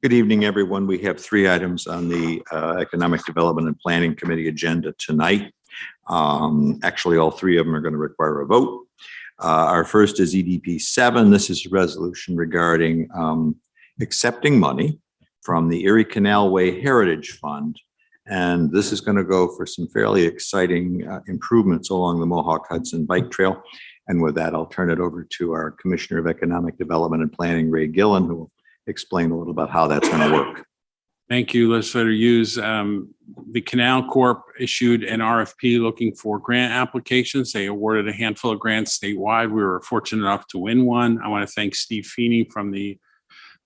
Good evening, everyone. We have 3 items on the Economic Development and Planning Committee agenda tonight. Actually, all 3 of them are going to require a vote. Our first is EDP 7. This is a resolution regarding accepting money from the Erie Canalway Heritage Fund. And this is going to go for some fairly exciting improvements along the Mohawk Hudson Bike Trail. And with that, I'll turn it over to our Commissioner of Economic Development and Planning, Ray Gillen, who will explain a little about how that's going to work. Thank you, Legislator Hughes. The Canal Corp issued an RFP looking for grant applications. They awarded a handful of grants statewide. We were fortunate enough to win one. I want to thank Steve Feeney from the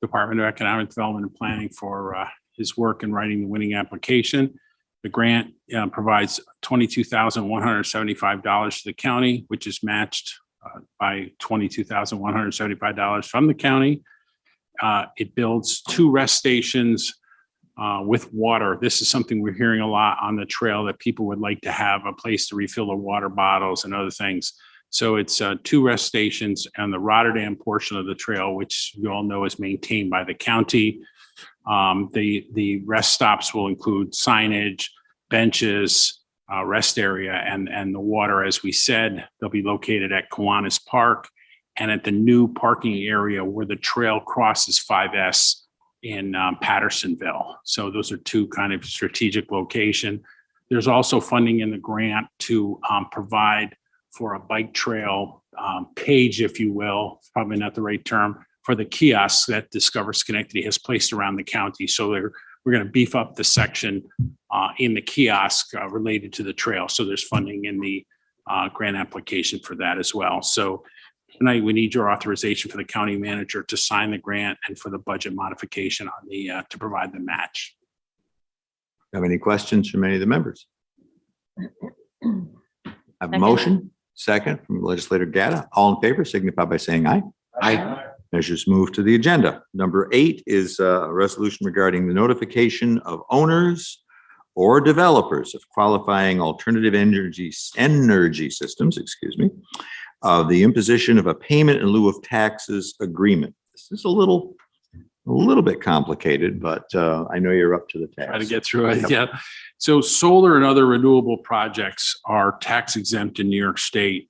Department of Economic Development and Planning for his work in writing the winning application. The grant provides $22,175 to the county, which is matched by $22,175 from the county. It builds 2 rest stations with water. This is something we're hearing a lot on the trail, that people would like to have a place to refill their water bottles and other things. So it's 2 rest stations on the Rotterdam portion of the trail, which you all know is maintained by the county. The rest stops will include signage, benches, rest area, and the water. As we said, they'll be located at Kiwanis Park and at the new parking area where the trail crosses 5S in Pattersonville. So those are 2 kind of strategic location. There's also funding in the grant to provide for a bike trail page, if you will, it's probably not the right term, for the kiosks that Discover Schenectady has placed around the county. So we're going to beef up the section in the kiosk related to the trail. So there's funding in the grant application for that as well. So tonight we need your authorization for the county manager to sign the grant and for the budget modification on the to provide the match. Have any questions from any of the members? I have a motion, second from Legislator Gatta. All in favor signify by saying aye. Aye. Measures moved to the agenda. Number 8 is a resolution regarding the notification of owners or developers of qualifying alternative energy systems, of the imposition of a payment in lieu of taxes agreement. This is a little bit complicated, but I know you're up to the task. Try to get through it. Yeah. So solar and other renewable projects are tax exempt in New York State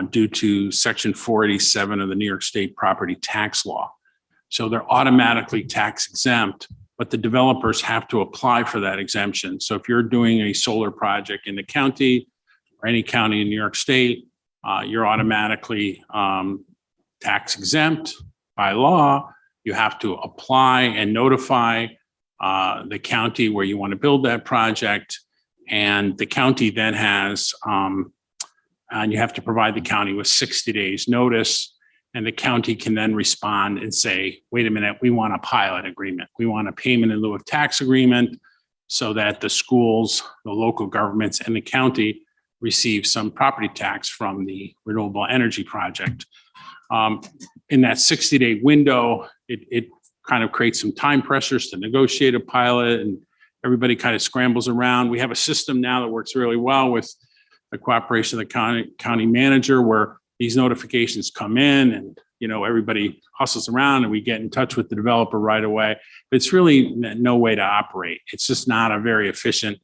due to Section 487 of the New York State property tax law. So they're automatically tax exempt, but the developers have to apply for that exemption. So if you're doing a solar project in the county or any county in New York State, you're automatically tax exempt by law. You have to apply and notify the county where you want to build that project. And the county then has, and you have to provide the county with 60 days notice. And the county can then respond and say, wait a minute, we want a pilot agreement. We want a payment in lieu of tax agreement so that the schools, the local governments, and the county receive some property tax from the renewable energy project. In that 60-day window, it kind of creates some time pressures to negotiate a pilot, and everybody kind of scrambles around. We have a system now that works really well with the cooperation of the county manager, where these notifications come in and everybody hustles around and we get in touch with the developer right away. But it's really no way to operate. It's just not a very efficient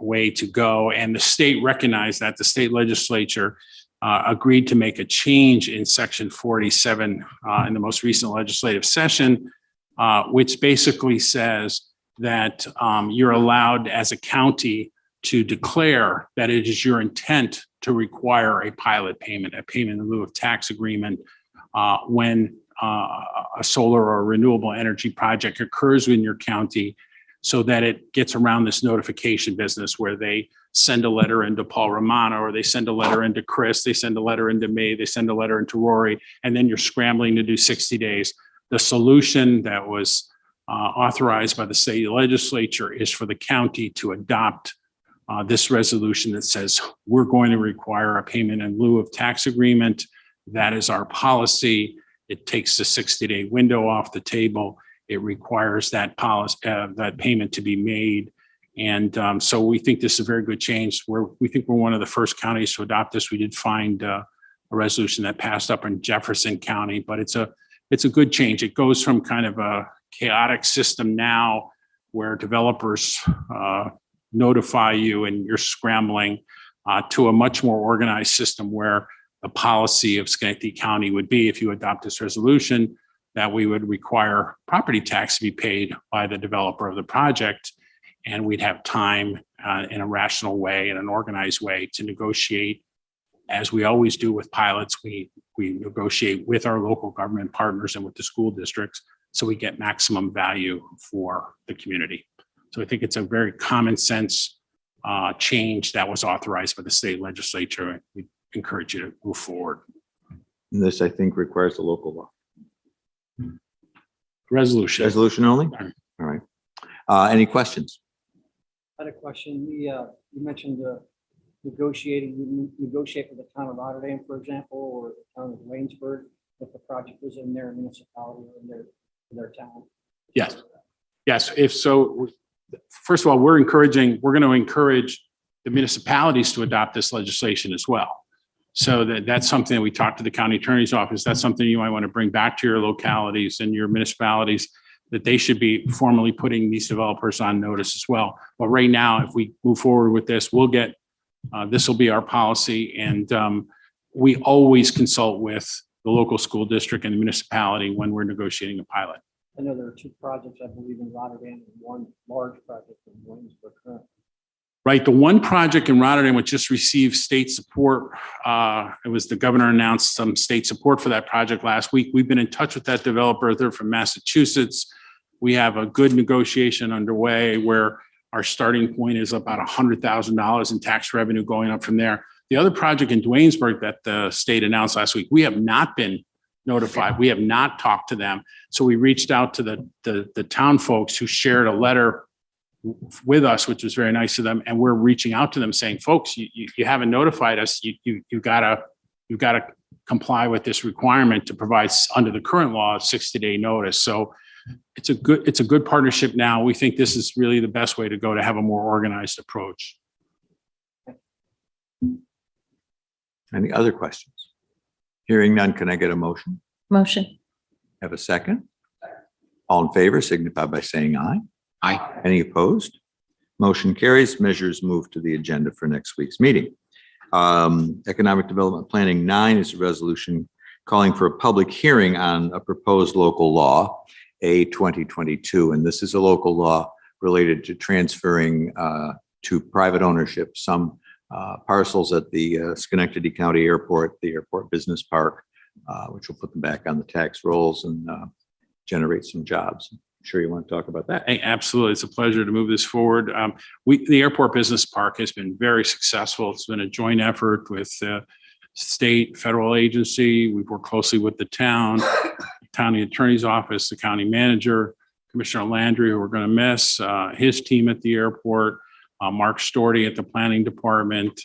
way to go. And the state recognized that. The state legislature agreed to make a change in Section 47 in the most recent legislative session, which basically says that you're allowed as a county to declare that it is your intent to require a pilot payment, a payment in lieu of tax agreement, when a solar or renewable energy project occurs in your county, so that it gets around this notification business where they send a letter into Paul Romano, or they send a letter into Chris, they send a letter into me, they send a letter into Rory, and then you're scrambling to do 60 days. The solution that was authorized by the state legislature is for the county to adopt this resolution that says we're going to require a payment in lieu of tax agreement. That is our policy. It takes the 60-day window off the table. It requires that policy, that payment to be made. And so we think this is a very good change. We think we're one of the first counties to adopt this. We did find a resolution that passed up in Jefferson County, but it's a good change. It goes from kind of a chaotic system now where developers notify you and you're scrambling, to a much more organized system where the policy of Schenectady County would be, if you adopt this resolution, that we would require property tax to be paid by the developer of the project. And we'd have time in a rational way, in an organized way, to negotiate. As we always do with pilots, we negotiate with our local government partners and with the school districts, so we get maximum value for the community. So I think it's a very common sense change that was authorized by the state legislature. We encourage you to move forward. And this, I think, requires a local law. Resolution. Resolution only? All right. Any questions? I had a question. You mentioned you negotiate with the town of Rotterdam, for example, or the town of Waynesburg, if the project was in their municipality or in their town. Yes. Yes. If so, first of all, we're going to encourage the municipalities to adopt this legislation as well. So that's something that we talked to the county attorney's office. That's something you might want to bring back to your localities and your municipalities, that they should be formally putting these developers on notice as well. But right now, if we move forward with this, we'll get, this will be our policy. And we always consult with the local school district and the municipality when we're negotiating a pilot. I know there are two projects, I believe, in Rotterdam and one large project in Williamsburg currently. Right. The one project in Rotterdam which just received state support, it was the governor announced some state support for that project last week. We've been in touch with that developer. They're from Massachusetts. We have a good negotiation underway where our starting point is about $100,000 in tax revenue going up from there. The other project in Duanesburg that the state announced last week, we have not been notified. We have not talked to them. So we reached out to the town folks who shared a letter with us, which was very nice of them. And we're reaching out to them saying, folks, you haven't notified us. You gotta comply with this requirement to provide under the current law 60-day notice. So it's a good partnership now. We think this is really the best way to go, to have a more organized approach. Any other questions? Hearing none, can I get a motion? Motion. Have a second? All in favor signify by saying aye. Aye. Any opposed? Motion carries. Measures move to the agenda for next week's meeting. Economic Development Planning 9 is a resolution calling for a public hearing on a proposed local law, A 2022. And this is a local law related to transferring to private ownership some parcels at the Schenectady County Airport, the Airport Business Park, which will put them back on the tax rolls and generate some jobs. I'm sure you want to talk about that. Hey, absolutely. It's a pleasure to move this forward. The Airport Business Park has been very successful. It's been a joint effort with state, federal agency. We've worked closely with the town, county attorney's office, the county manager, Commissioner Landry, who we're going to miss, his team at the airport, Mark Storty at the planning department.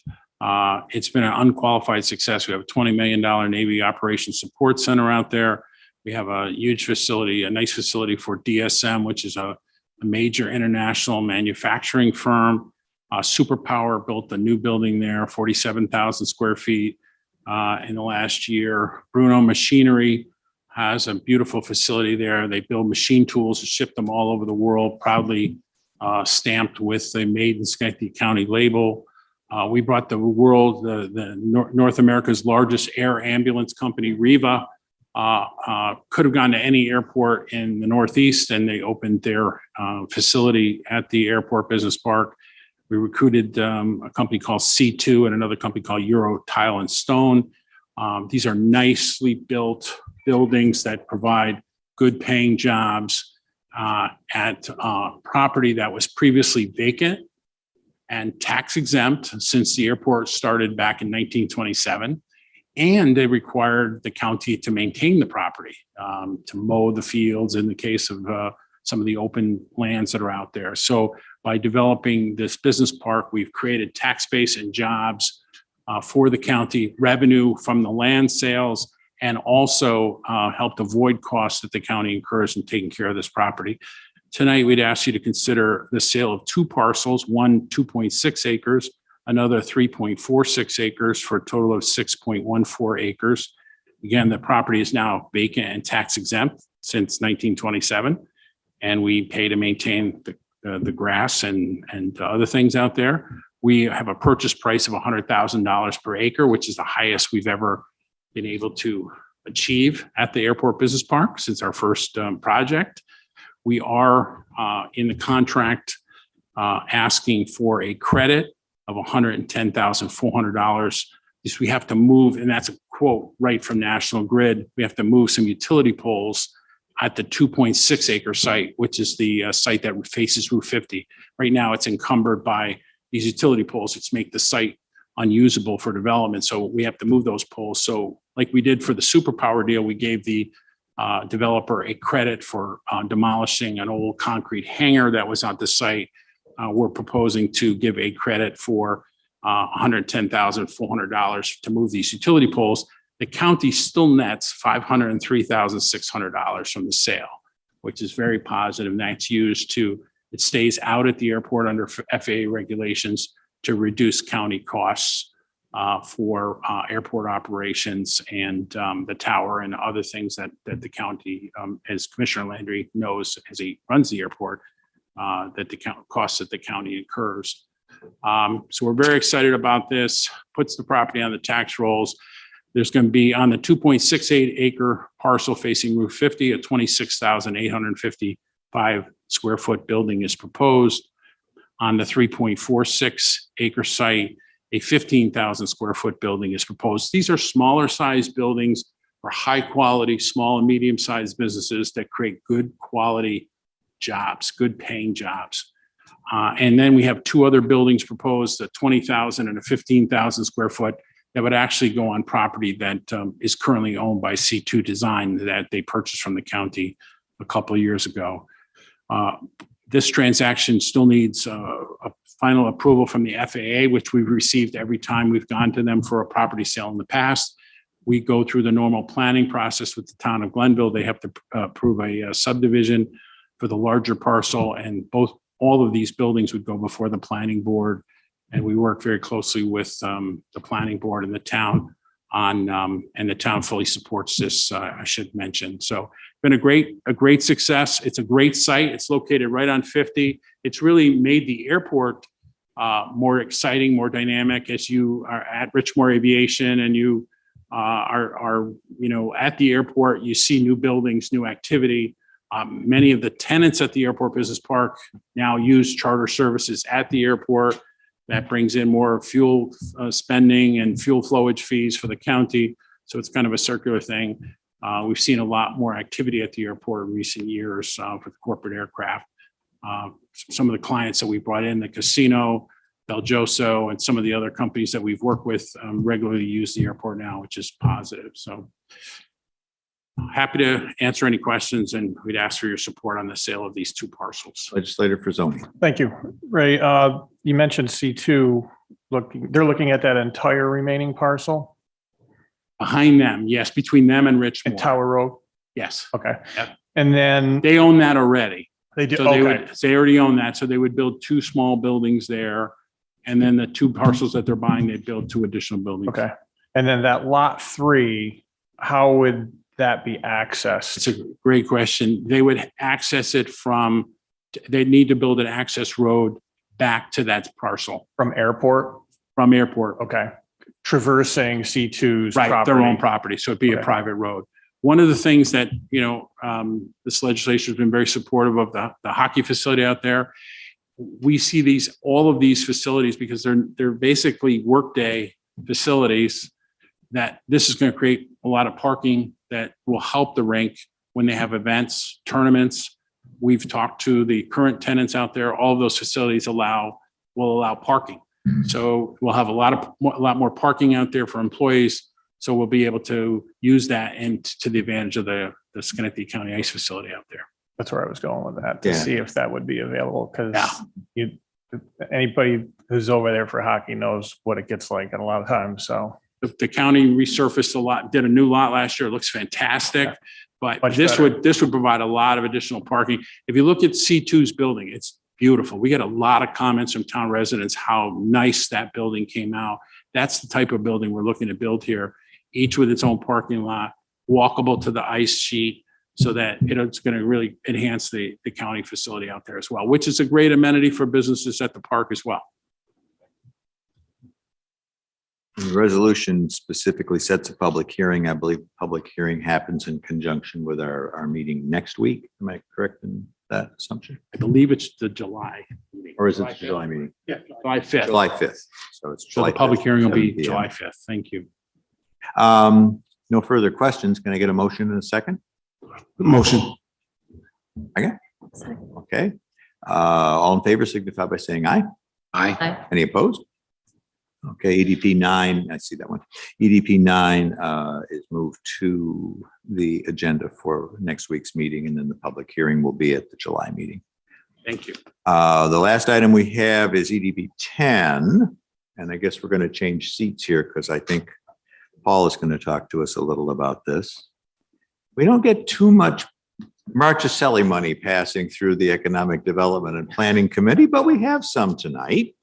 It's been an unqualified success. We have a $20 million Navy Operations Support Center out there. We have a huge facility, a nice facility for DSM, which is a major international manufacturing firm. Superpower built a new building there, 47,000 square feet in the last year. Bruno Machinery has a beautiful facility there. They build machine tools and ship them all over the world, proudly stamped with the Made in Schenectady County label. We brought the North America's largest air ambulance company, Riva, could have gone to any airport in the Northeast, and they opened their facility at the Airport Business Park. We recruited a company called C2 and another company called Euro Tile and Stone. These are nicely built buildings that provide good paying jobs at property that was previously vacant and tax exempt since the airport started back in 1927. And they required the county to maintain the property, to mow the fields in the case of some of the open lands that are out there. So by developing this business park, we've created tax base and jobs for the county, revenue from the land sales, and also helped avoid costs that the county incurs in taking care of this property. Tonight, we'd ask you to consider the sale of two parcels, one 2.6 acres, another 3.46 acres for a total of 6.14 acres. Again, the property is now vacant and tax exempt since 1927. and we pay to maintain the grass and other things out there. We have a purchase price of $100,000 per acre, which is the highest we've ever been able to achieve at the Airport Business Park since our first project. We are in the contract asking for a credit of $110,400. We have to move, and that's a quote right from National Grid. We have to move some utility poles at the 2.6 acre site, which is the site that faces Route 50. Right now, it's encumbered by these utility poles, which make the site unusable for development. So we have to move those poles. So like we did for the superpower deal, we gave the developer a credit for demolishing an old concrete hangar that was at the site. We're proposing to give a credit for $110,400 to move these utility poles. The county still nets $503,600 from the sale, which is very positive. And that's used it stays out at the airport under FAA regulations to reduce county costs for airport operations and the tower and other things that the county, as Commissioner Landry knows, as he runs the airport, that the costs that the county incurs. So we're very excited about this, puts the property on the tax rolls. There's going to be on the 2.68 acre parcel facing Route 50, a 26,855 square foot building is proposed. On the 3.46 acre site, a 15,000 square foot building is proposed. These are smaller sized buildings for high quality, small and medium sized businesses that create good quality jobs, good paying jobs. And then we have two other buildings proposed, a 20,000 and a 15,000 square foot that would actually go on property that is currently owned by C2 Design that they purchased from the county a couple of years ago. This transaction still needs a final approval from the FAA, which we've received every time we've gone to them for a property sale in the past. We go through the normal planning process with the town of Glenville. They have to approve a subdivision for the larger parcel, and all of these buildings would go before the planning board. And we work very closely with the planning board and the town on, and the town fully supports this, I should mention. So been a great success. It's a great site. It's located right on 50. It's really made the airport more exciting, more dynamic as you are at Richmore Aviation and you are at the airport. You see new buildings, new activity. Many of the tenants at the Airport Business Park now use charter services at the airport. That brings in more fuel spending and fuel flowage fees for the county. So it's kind of a circular thing. We've seen a lot more activity at the airport in recent years with corporate aircraft. Some of the clients that we brought in, the casino, Belgioso, and some of the other companies that we've worked with regularly use the airport now, which is positive. So happy to answer any questions, and we'd ask for your support on the sale of these two parcels. Legislator for zoning. Thank you. Ray, you mentioned C2. They're looking at that entire remaining parcel Behind them, yes, between them and Richmore. and Tower Road. Yes, Okay. Yep. And then they own that already. they do. So Okay. they already own that. So they would build two small buildings there. And then the two parcels that they're buying, they'd build two additional buildings. Okay. And then that lot 3, how would that be accessed? It's a great question. They would access it they'd need to build an access road back to that parcel From airport? from airport. Okay. Traversing C2's Right, property. their own property. So it'd be a Okay. private road. One of the things that, this legislation has been very supportive of the hockey facility out there. We see all of these facilities because they're basically workday facilities that this is going to create a lot of parking that will help the rink when they have events, tournaments. We've talked to the current tenants out there. All of those facilities will allow parking. So we'll have a lot more parking out there for employees. So we'll be able to use that and to the advantage of the Schenectady County Ice Facility out there. That's where I was going with that, to Yeah. see if that would be available, because Yeah. anybody who's over there for hockey knows what it gets like a lot of times. So The county resurfaced a lot, did a new lot last year. It looks fantastic. Yeah. But Much this better. would provide a lot of additional parking. If you look at C2's building, it's beautiful. We get a lot of comments from town residents how nice that building came out. That's the type of building we're looking to build here, each with its own parking lot, walkable to the ice sheet. so that it's going to really enhance the county facility out there as well, which is a great amenity for businesses at the park as well. The resolution specifically sets a public hearing. I believe public hearing happens in conjunction with our meeting next week. Am I correct in that assumption? I believe it's the July meeting. Or is it the July meeting? Yeah, July 5th. July 5th. So it's So July the public 5th, hearing will be 7 p.m. July 5th. Thank you. No further questions. Can I get a motion in a second? Motion. Okay. All in favor signify by saying aye. Aye. Any opposed? Okay, EDP 9, I see that one. EDP 9 is moved to the agenda for next week's meeting, and then the public hearing will be at the July meeting. Thank you. The last item we have is EDP 10, and I guess we're going to change seats here because I think Paul is going to talk to us a little about this. We don't get too much Marchicelli money passing through the Economic Development and Planning Committee, but we have some tonight.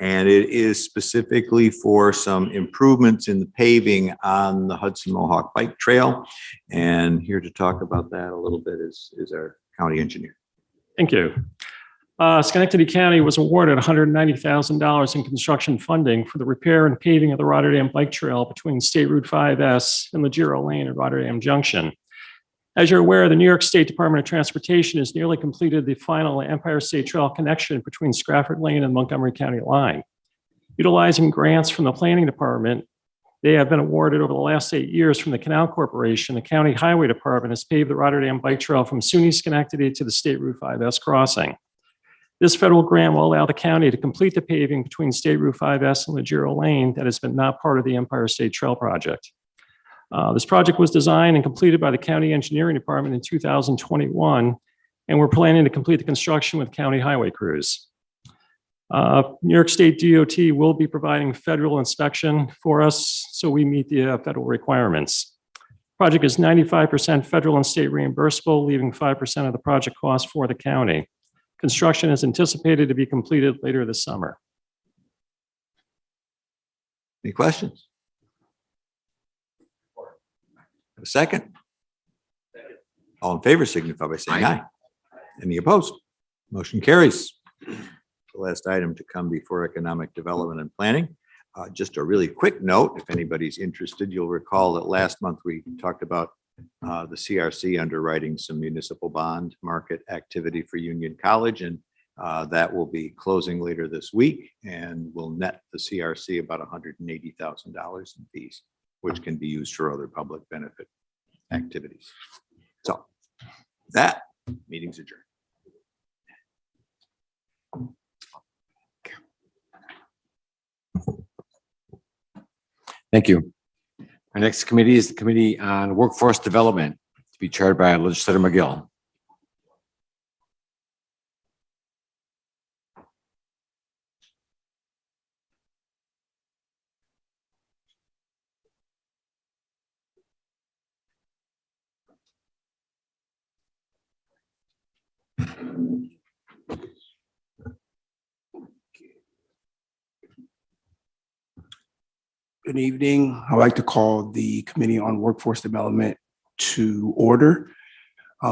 And it is specifically for some improvements in the paving on the Hudson Mohawk Bike Trail. And here to talk about that a little bit is our county engineer. Thank you. Schenectady County was awarded $190,000 in construction funding for the repair and paving of the Rotterdam Bike Trail between State Route 5S and Legiro Lane and Rotterdam Junction. As you're aware, the New York State Department of Transportation has nearly completed the final Empire State Trail connection between Stratford Lane and Montgomery County line. Utilizing grants from the Planning Department, they have been awarded over the last 8 years from the Canal Corporation. The County Highway Department has paved the Rotterdam Bike Trail from SUNY Schenectady to the State Route 5S crossing. This federal grant will allow the county to complete the paving between State Route 5S and Legiro Lane that has been not part of the Empire State Trail project. This project was designed and completed by the County Engineering Department in 2021, and we're planning to complete the construction with county highway crews. New York State DOT will be providing federal inspection for us, so we meet the federal requirements. Project is 95% federal and state reimbursable, leaving 5% of the project cost for the county. Construction is anticipated to be completed later this summer. Any questions? A second? All in favor signify by saying aye. Any opposed? Motion carries. The last item to come before Economic Development and Planning. Just a really quick note, if anybody's interested, you'll recall that last month we talked about the CRC underwriting some municipal bond market activity for Union College, and that will be closing later this week and will net the CRC about $180,000 in fees, which can be used for other public benefit activities. So that meeting's adjourned. Thank you. Our next committee is the Committee on Workforce Development, to be chaired by Legislator McGill. Good evening. I'd like to call the Committee on Workforce Development to order.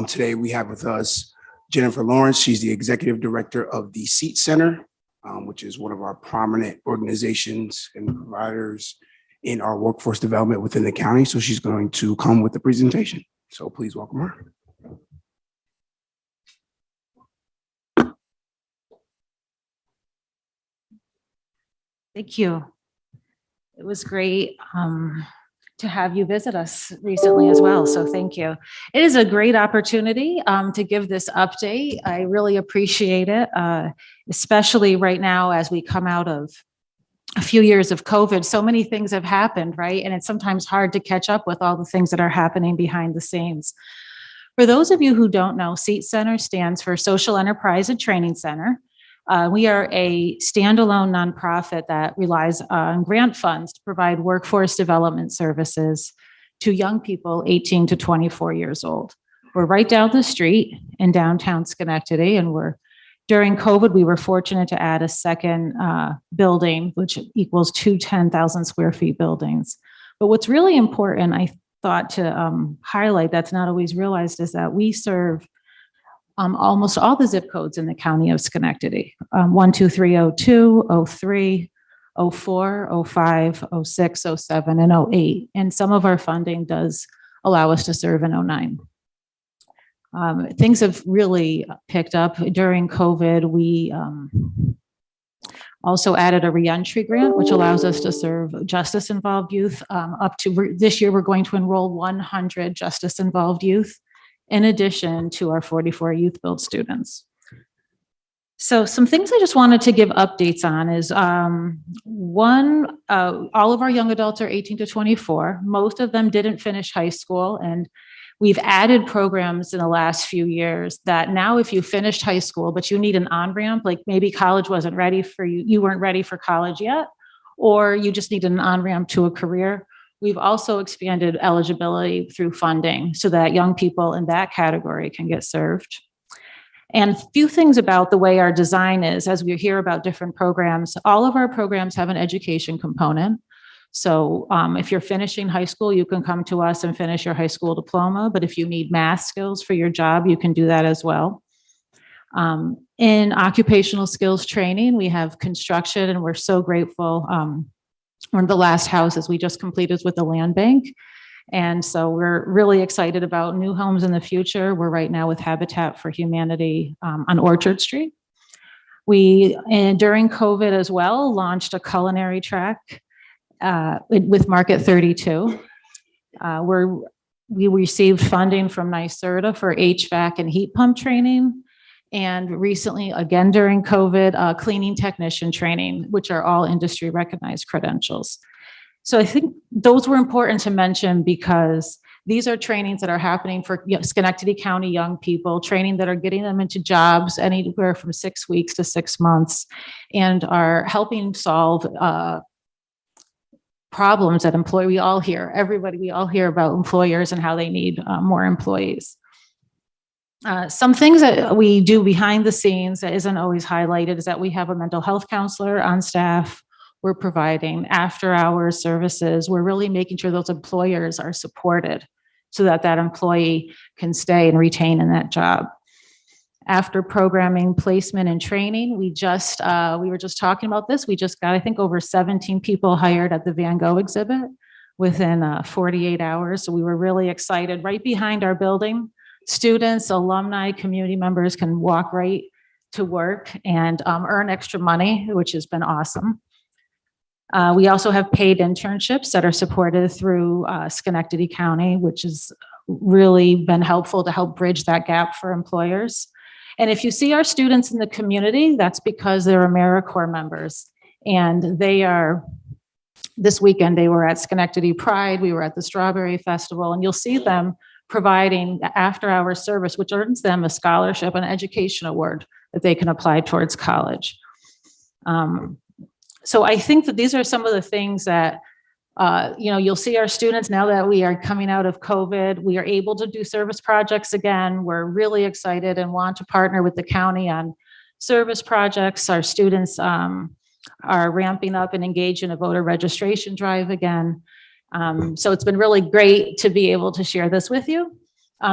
Today we have with us Jennifer Lawrence. She's the Executive Director of the Seat Center, which is one of our prominent organizations and providers in our workforce development within the county. So she's going to come with the presentation. So please welcome her. Thank you. It was great to have you visit us recently as well, so thank you. It is a great opportunity to give this update. I really appreciate it, especially right now as we come out of a few years of COVID. So many things have happened, right? And it's sometimes hard to catch up with all the things that are happening behind the scenes. For those of you who don't know, SEAT Center stands for Social Enterprise and Training Center. We are a standalone nonprofit that relies on grant funds to provide workforce development services to young people 18 to 24 years old. We're right down the street in downtown Schenectady, and during COVID, we were fortunate to add a second building, which equals two 10,000 square feet buildings. But what's really important, thought to highlight that's not always realized is that we serve almost all the zip codes in the county of Schenectady, 12302, 03, 04, 05, 06, 07, and 08. And some of our funding does allow us to serve in 09. Things have really picked up during COVID. We also added a reentry grant, which allows us to serve justice-involved youth. Up to this year, we're going to enroll 100 justice-involved youth, in addition to our 44 youth build students. So some things I just wanted to give updates on is one, all of our young adults are 18 to 24. Most of them didn't finish high school, and we've added programs in the last few years that now if you finished high school, but you need an on-ramp, like maybe college wasn't ready for you, you weren't ready for college yet, or you just needed an on-ramp to a career. We've also expanded eligibility through funding so that young people in that category can get served. And a few things about the way our design is, as we hear about different programs, all of our programs have an education component. So if you're finishing high school, you can come to us and finish your high school diploma. But if you need math skills for your job, you can do that as well. In occupational skills training, we have construction, and we're so grateful. One of the last houses we just completed with the land bank. And so we're really excited about new homes in the future. We're right now with Habitat for Humanity on Orchard Street. We, and during COVID as well, launched a culinary track with Market 32. We received funding from NYSERDA for HVAC and heat pump training. And recently, again during COVID, cleaning technician training, which are all industry recognized credentials. So I think those were important to mention because these are trainings that are happening for Schenectady County young people, training that are getting them into jobs anywhere from 6 weeks to 6 months, and are helping solve problems that we all hear about employers and how they need more employees. Some things that we do behind the scenes that isn't always highlighted is that we have a mental health counselor on staff. We're providing after-hours services. We're really making sure those employers are supported so that that employee can stay and retain in that job. After programming, placement, and training, we were just talking about this. We just got, I think, over 17 people hired at the Van Gogh exhibit within 48 hours. So we were really excited. Right behind our building, students, alumni, community members can walk right to work and earn extra money, which has been awesome. We also have paid internships that are supported through Schenectady County, which has really been helpful to help bridge that gap for employers. And if you see our students in the community, that's because they're AmeriCorps members. And this weekend, they were at Schenectady Pride, we were at the Strawberry Festival, and you'll see them providing after-hours service, which earns them a scholarship, an education award that they can apply towards college. So I think that these are some of the things that, you'll see our students now that we are coming out of COVID, we are able to do service projects again. We're really excited and want to partner with the county on service projects. Our students are ramping up and engaged in a voter registration drive again. So it's been really great to be able to share this with you.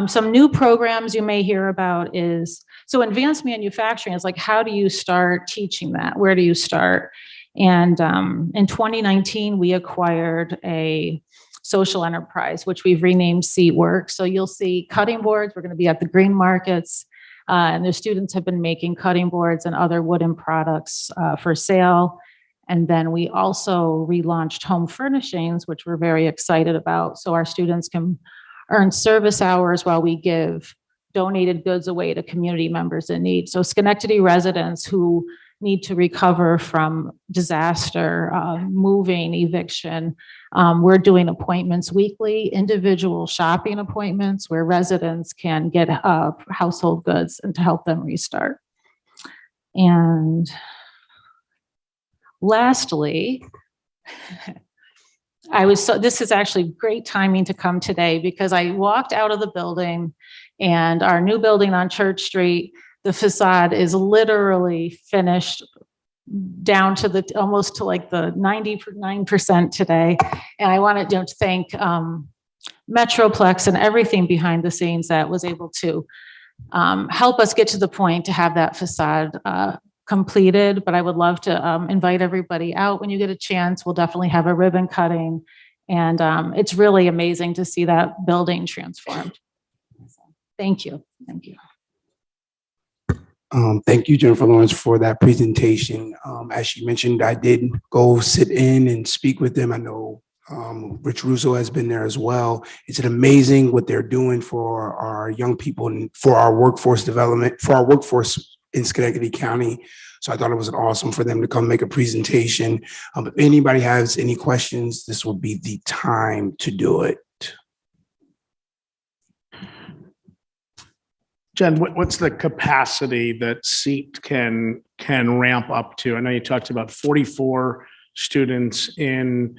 Some new programs you may hear about is, so advanced manufacturing is like, how do you start teaching that? Where do you start? And in 2019, we acquired a social enterprise, which we've renamed Seat Work. So you'll see cutting boards. We're going to be at the green markets, and the students have been making cutting boards and other wooden products for sale. And then we also relaunched home furnishings, which we're very excited about. So our students can earn service hours while we give donated goods away to community members in need. So Schenectady residents who need to recover from disaster, moving, eviction. We're doing appointments weekly, individual shopping appointments where residents can get household goods and to help them restart. And lastly, this is actually great timing to come today because I walked out of the building and our new building on Church Street, the facade is literally finished down to almost to like the 99% today. And I wanted to thank Metroplex and everything behind the scenes that was able to help us get to the point to have that facade completed. But I would love to invite everybody out when you get a chance. We'll definitely have a ribbon cutting. And it's really amazing to see that building transformed. So, thank you. Thank you. Thank you, Jennifer Lawrence, for that presentation. As she mentioned, I did go sit in and speak with them. I know Rich Russo has been there as well. It's amazing what they're doing for our young people and for our workforce development, for our workforce in Schenectady County. So I thought it was awesome for them to come make a presentation. If anybody has any questions, this would be the time to do it. Jen, what's the capacity that SEAT can ramp up to? I know you talked about 44 students in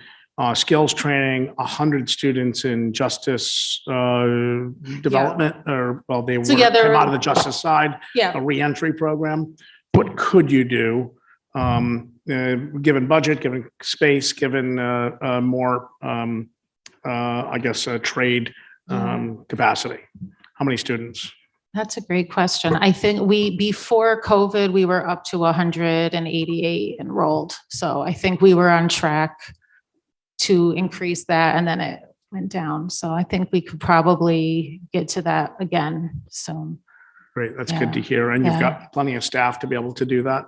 skills training, 100 students in justice development, or well, they So, yeah, came out of the justice side, Yeah. a reentry program. What could you do, given budget, given space, given more, I guess, trade capacity? How many students? That's a great question. I think before COVID, we were up to 188 enrolled. So I think we were on track to increase that, and then it went down. So I think we could probably get to that again. So Great, that's Yeah. good to hear. And you've Yeah. got plenty of staff to be able to do that.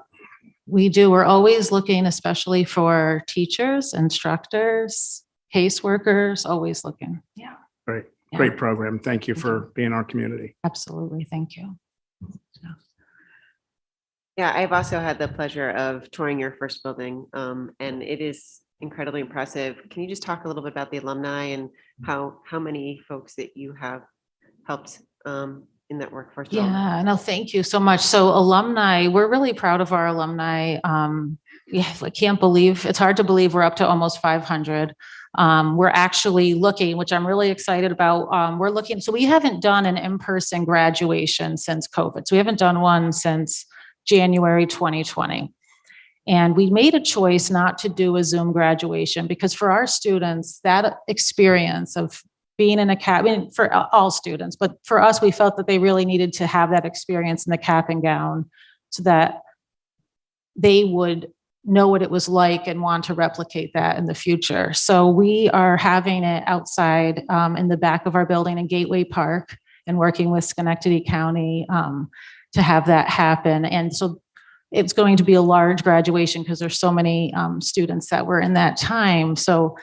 we do. We're always looking, especially for teachers, instructors, caseworkers, always looking. Yeah, Great, Yeah. great program. Thank you for being our community. absolutely. Thank you. Yeah, I've also had the pleasure of touring your first building, and it is incredibly impressive. Can you just talk a little bit about the alumni and how many folks that you have helped in that workforce? Yeah, no, thank you so much. So alumni, we're really proud of our alumni. I can't believe, it's hard to believe we're up to almost 500. We're actually looking, which I'm really excited about. We're looking, so we haven't done an in-person graduation since COVID. So we haven't done one since January 2020. And we made a choice not to do a Zoom graduation because for our students, that experience of being in a cap, I mean, for all students, but for us, we felt that they really needed to have that experience in the cap and gown so that they would know what it was like and want to replicate that in the future. So we are having it outside in the back of our building in Gateway Park and working with Schenectady County to have that happen. And so it's going to be a large graduation because there's so many students that were in that time. So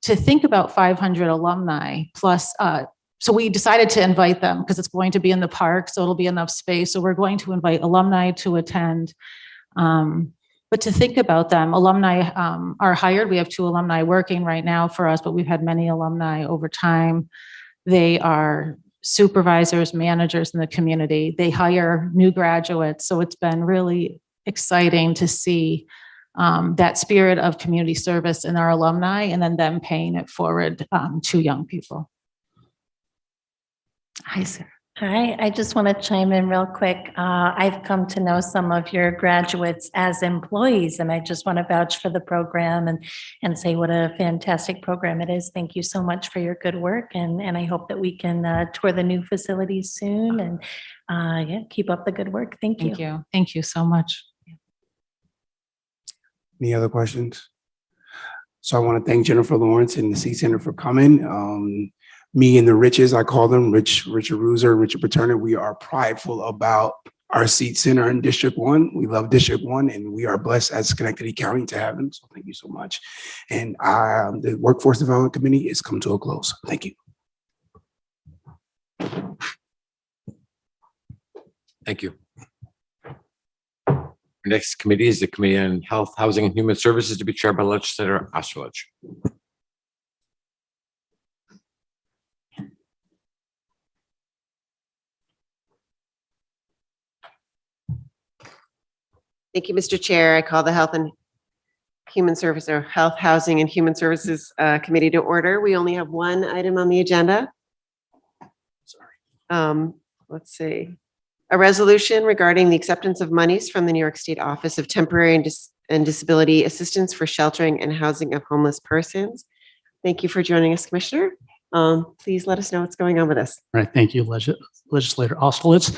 to think about 500 alumni plus, so we decided to invite them because it's going to be in the park, so it'll be enough space. So we're going to invite alumni to attend. But to think about them, alumni are hired. We have 2 alumni working right now for us, but we've had many alumni over time. They are supervisors, managers in the community. They hire new graduates. So it's been really exciting to see that spirit of community service in our alumni and then them paying it forward to young people. Hi, Sarah. Hi, I just want to chime in real quick. I've come to know some of your graduates as employees, and I just want to vouch for the program and say what a fantastic program it is. Thank you so much for your good work, and I hope that we can tour the new facilities soon and yeah, keep up the good work. Thank you. Thank you. Thank you so much. Any other questions? So I want to thank Jennifer Lawrence and the SEAT Center for coming. Me and the Riches, I call them Richard Ruser, Richard Paterno. We are prideful about our SEAT Center in District 1. We love District 1 and we are blessed as Schenectady County to have them. So thank you so much. And the Workforce Development Committee has come to a close. Thank you. Thank you. Our next committee is the Committee on Health, Housing, and Human Services to be chaired by Legislator Osterlich. Thank you, Mr. Chair. I call the Health and Human Service or Health, Housing and Human Services Committee to order. We only have one item on the agenda. Let's see. A resolution regarding the acceptance of monies from the New York State Office of Temporary and Disability Assistance for Sheltering and Housing of Homeless Persons. Thank you for joining us, Commissioner. Please let us know what's going on with us. All right, thank you, Legislator Austerlitz.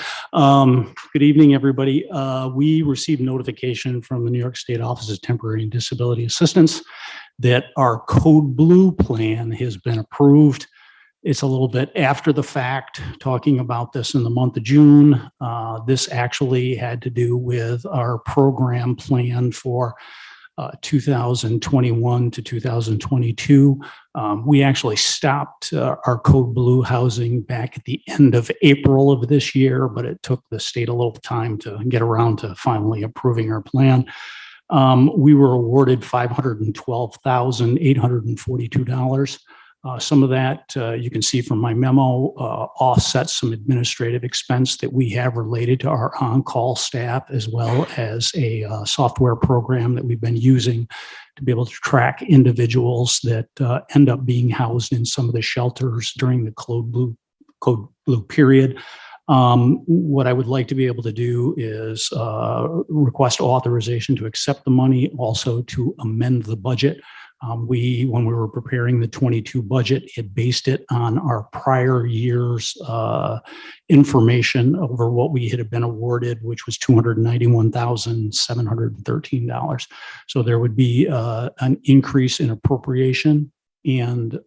Good evening, everybody. We received notification from the New York State Office of Temporary and Disability Assistance that our Code Blue plan has been approved. It's a little bit after the fact, talking about this in the month of June. This actually had to do with our program plan for 2021 to 2022. We actually stopped our Code Blue housing back at the end of April of this year, but it took the state a little time to get around to finally approving our plan. We were awarded $512,842. Some of that you can see from my memo offsets some administrative expense that we have related to our on-call staff, as well as a software program that we've been using to be able to track individuals that end up being housed in some of the shelters during the Code Blue period. What I would like to be able to do is request authorization to accept the money, also to amend the budget. When we were preparing the 22 budget, it based it on our prior year's information over what we had been awarded, which was $291,713. So there would be an increase in appropriation and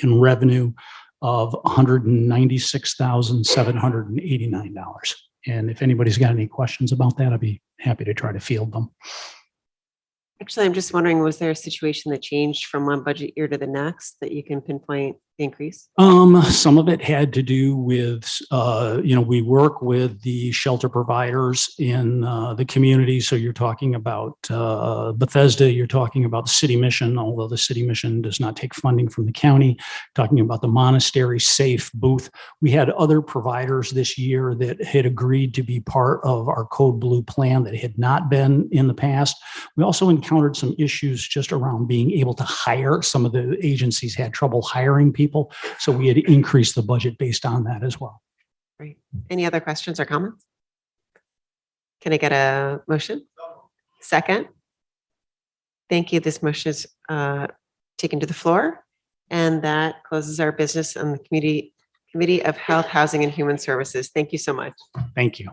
in revenue of $196,789. And if anybody's got any questions about that, I'd be happy to try to field them. Actually, I'm just wondering, was there a situation that changed from one budget year to the next that you can pinpoint the increase? Some of it had to do with, we work with the shelter providers in the community. So you're talking about Bethesda, you're talking about the city mission, although the city mission does not take funding from the county, talking about the monastery safe booth. We had other providers this year that had agreed to be part of our Code Blue plan that had not been in the past. We also encountered some issues just around being able to hire. Some of the agencies had trouble hiring people. So we had increased the budget based on that as well. Great. Any other questions or comments? Can I get a motion? Second? Thank you. This motion is taken to the floor, and that closes our business on the Committee of Health, Housing, and Human Services. Thank you so much. Thank you.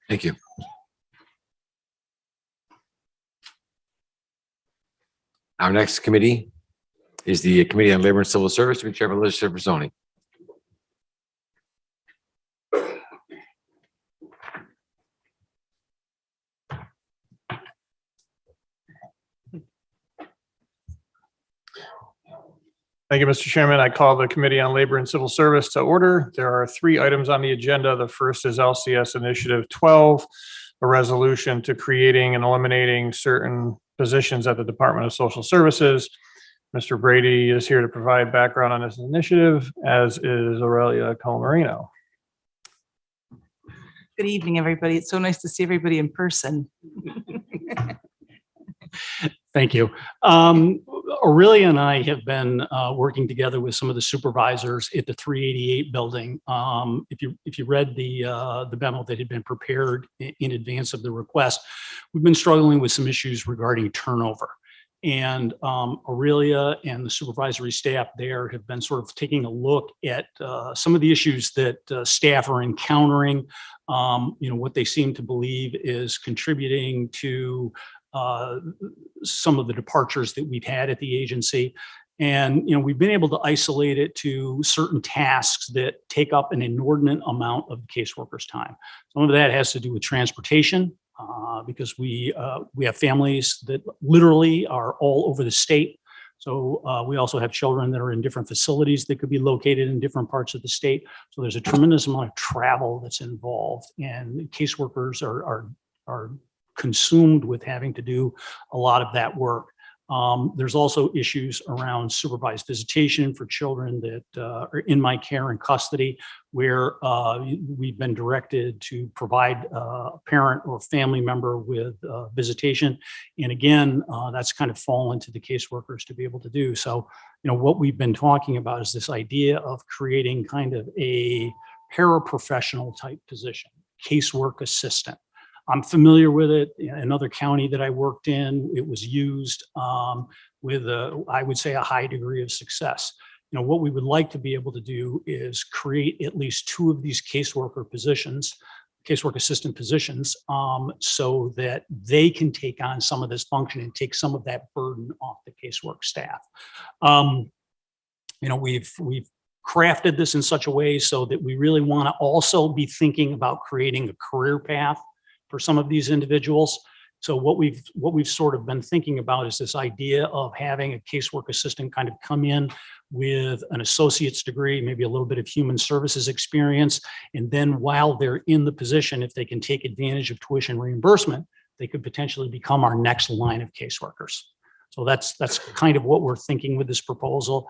Thank you. Our next committee is the Committee on Labor and Civil Service, to be chaired by Legislator Zoni. Thank you, Mr. Chairman. I call the Committee on Labor and Civil Service to order. There are 3 items on the agenda. The first is LCS Initiative 12, a resolution to creating and eliminating certain positions at the Department of Social Services. Mr. Brady is here to provide background on this initiative, as is Aurelia Colamarino. Good evening, everybody. It's so nice to see everybody in person. Thank you. Aurelia and I have been working together with some of the supervisors at the 388 building. If you read the memo that had been prepared in advance of the request, we've been struggling with some issues regarding turnover. And Aurelia and the supervisory staff there have been sort of taking a look at some of the issues that staff are encountering. What they seem to believe is contributing to some of the departures that we've had at the agency. And, we've been able to isolate it to certain tasks that take up an inordinate amount of the caseworker's time. Some of that has to do with transportation, because we have families that literally are all over the state. So we also have children that are in different facilities that could be located in different parts of the state. So there's a tremendous amount of travel that's involved, and caseworkers are consumed with having to do a lot of that work. There's also issues around supervised visitation for children that are in my care and custody, where we've been directed to provide a parent or family member with visitation. And again, that's kind of fallen to the caseworkers to be able to do. So, what we've been talking about is this idea of creating kind of a paraprofessional type position, casework assistant. I'm familiar with it. In another county that I worked in, it was used. with I would say, a high degree of success. You know, what we would like to be able to do is create at least 2 of these caseworker positions, casework assistant positions, so that they can take on some of this function and take some of that burden off the casework staff. You know, we've crafted this in such a way so that we really want to also be thinking about creating a career path for some of these individuals. So what we've sort of been thinking about is this idea of having a casework assistant kind of come in with an associate's degree, maybe a little bit of human services experience. And then while they're in the position, if they can take advantage of tuition reimbursement, they could potentially become our next line of caseworkers. So that's kind of what we're thinking with this proposal.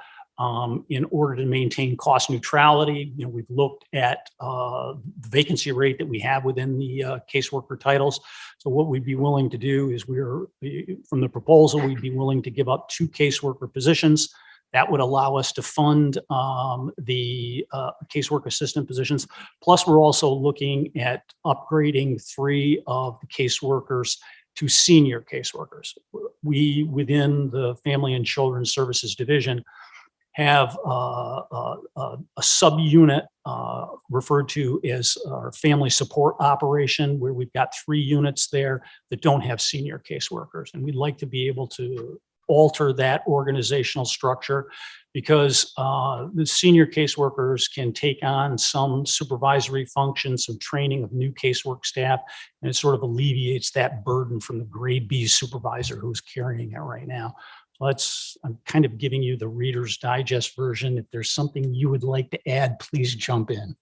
In order to maintain cost neutrality, you know, we've looked at the vacancy rate that we have within the caseworker titles. So what we'd be willing to do is from the proposal, we'd be willing to give up 2 caseworker positions. That would allow us to fund the casework assistant positions. Plus, we're also looking at upgrading 3 of the caseworkers to senior caseworkers. We, within the Family and Children's Services Division, have a subunit referred to as our family support operation, where we've got 3 units there that don't have senior caseworkers. And we'd like to be able to alter that organizational structure, because the senior caseworkers can take on some supervisory functions, some training of new casework staff, and it sort of alleviates that burden from the grade B supervisor who's carrying it right now. I'm kind of giving you the Reader's Digest version. If there's something you would like to add, please jump in.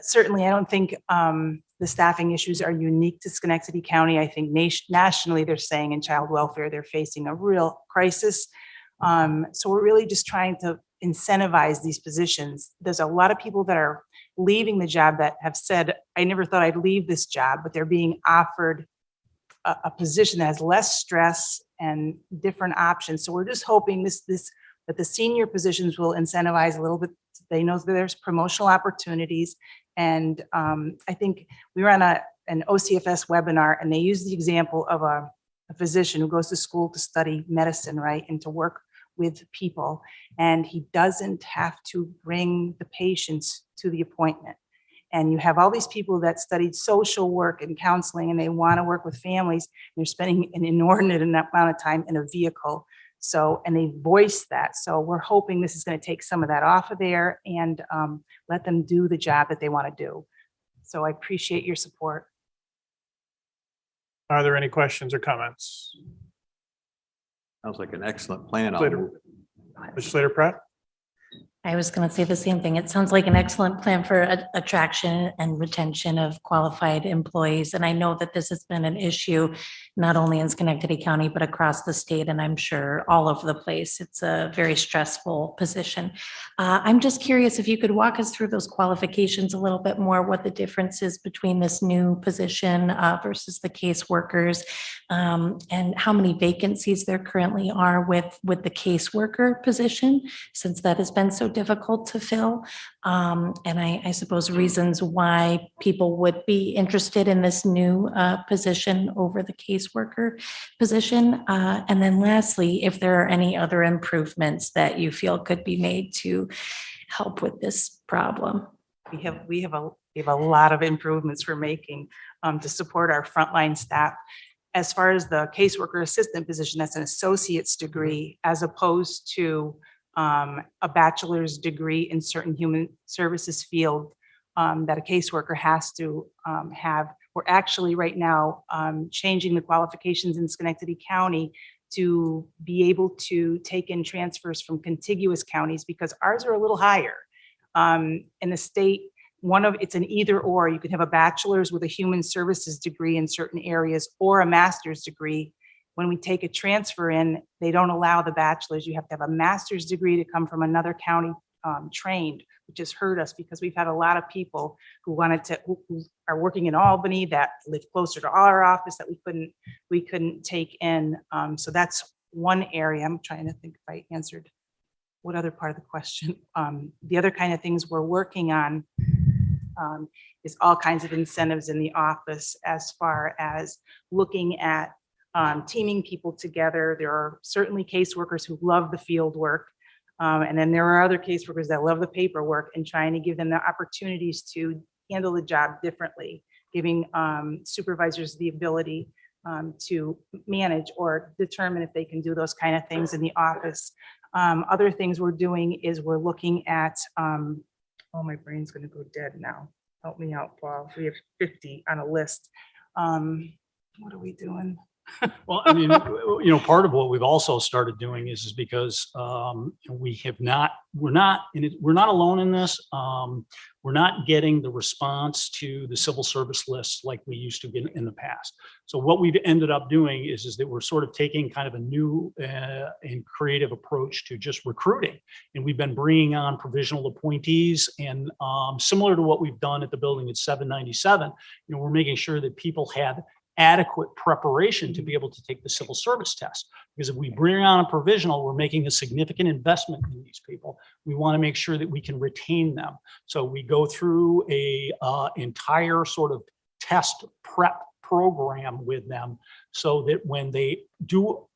Certainly, I don't think the staffing issues are unique to Schenectady County. I think nationally, they're saying in child welfare, they're facing a real crisis. So we're really just trying to incentivize these positions. There's a lot of people that are leaving the job that have said, I never thought I'd leave this job, but they're being offered a position that has less stress and different options. So we're just hoping that the senior positions will incentivize a little bit. They know that there's promotional opportunities. And I think we were on an OCFS webinar, and they used the example of a physician who goes to school to study medicine, right, and to work with people. And he doesn't have to bring the patients to the appointment. And you have all these people that studied social work and counseling, and they want to work with families. And they're spending an inordinate amount of time in a vehicle. So, and they voice that. So we're hoping this is going to take some of that off of there and let them do the job that they want to do. So I appreciate your support. Are there any questions or comments? Sounds like an excellent plan. Legislator Pratt? I was going to say the same thing. It sounds like an excellent plan for attraction and retention of qualified employees. And I know that this has been an issue not only in Schenectady County, but across the state, and I'm sure all over the place. It's a very stressful position. I'm just curious if you could walk us through those qualifications a little bit more, what the difference is between this new position versus the caseworkers, and how many vacancies there currently are with the caseworker position, since that has been so difficult to fill. And I suppose reasons why people would be interested in this new position over the caseworker position. And then lastly, if there are any other improvements that you feel could be made to help with this problem. We have a lot of improvements we're making to support our frontline staff. As far as the caseworker assistant position, that's an associate's degree as opposed to a bachelor's degree in certain human services field that a caseworker has to have. We're actually right now changing the qualifications in Schenectady County to be able to take in transfers from contiguous counties, because ours are a little higher. In the state, it's an either or. You could have a bachelor's with a human services degree in certain areas or a master's degree. When we take a transfer in, they don't allow the bachelor's. You have to have a master's degree to come from another county trained, which has hurt us because we've had a lot of people who who are working in Albany that live closer to our office that we couldn't take in. So that's one area. I'm trying to think if I answered what other part of the question. The other kind of things we're working on is all kinds of incentives in the office as far as looking at teaming people together. There are certainly caseworkers who love the field work. And then there are other caseworkers that love the paperwork, and trying to give them the opportunities to handle the job differently, giving supervisors the ability to manage or determine if they can do those kind of things in the office. Other things we're doing is we're looking at, oh, my brain's gonna go dead now. Help me out, Paul. We have 50 on a list. What are we doing? Well, I mean, part of what we've also started doing is because we're not alone in this. We're not getting the response to the civil service lists like we used to in the past. So what we've ended up doing is that we're sort of taking kind of a new and creative approach to just recruiting. And we've been bringing on provisional appointees, and similar to what we've done at the building at 797, we're making sure that people have adequate preparation to be able to take the civil service test. Because if we bring on a provisional, we're making a significant investment in these people. We want to make sure that we can retain them. So we go through a entire sort of test prep program with them, so that when they do